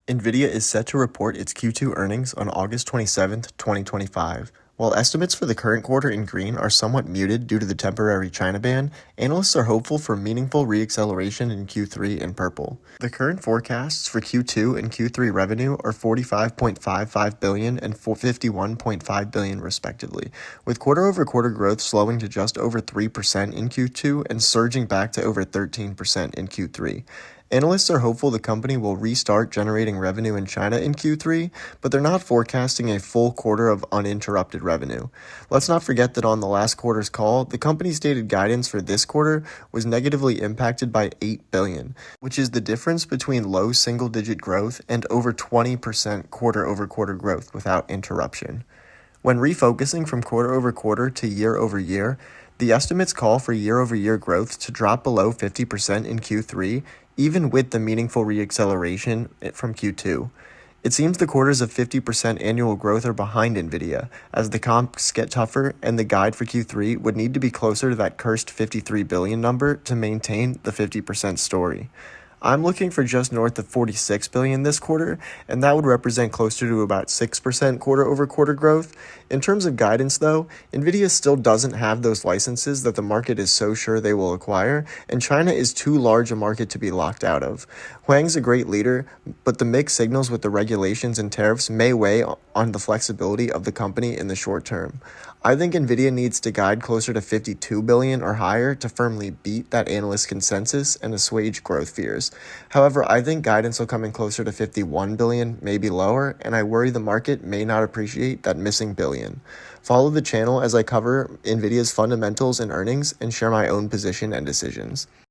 NVDA is set to report its Q2 earnings on August 27, 2025. While estimates for the current quarter in green are somewhat muted due to the temporary China ban, analysts are hopeful for meaningful re-acceleration in Q3 in purple. The current forecasts for Q2 and Q3 revenue are $45.55 billion and $51.5 billion respectively, with quarter-over-quarter growth slowing to just over 3% in Q2 and surging back to over 13% in Q3. Analysts are hopeful the company will restart generating revenue in China in Q3, but they're not forecasting a full quarter of uninterrupted revenue. Let's not forget that on the last quarter's call, the company's stated guidance for this quarter was negatively impacted by $8 billion, which is the difference between low single-digit growth and over 20% quarter-over-quarter growth without interruption. When refocusing from quarter-over-quarter to year-over-year, the estimates call for year-over-year growth to drop below 50% in Q3, even with the meaningful re-acceleration from Q2. It seems the quarters of 50% annual growth are behind NVIDIA, as the comps get tougher and the guide for Q3 would need to be closer to that cursed $53 billion number to maintain the 50% story. I'm looking for just north of $46 billion this quarter, and that would represent closer to about 6% quarter-over-quarter growth. In terms of guidance, though, NVIDIA still doesn't have those licenses that the market is so sure they will acquire, and China is too large a market to be locked out of. Huang's a great leader, but the mixed signals with the regulations and tariffs may weigh on the flexibility of the company in the short term. I think NVIDIA needs to guide closer to $52 billion or higher to firmly beat that analyst consensus and assuage growth fears. However, I think guidance will come in closer to $51 billion, maybe lower, and I worry the market may not appreciate that missing billion. Follow the channel as I cover NVIDIA's fundamentals and earnings and share my own position and decisions.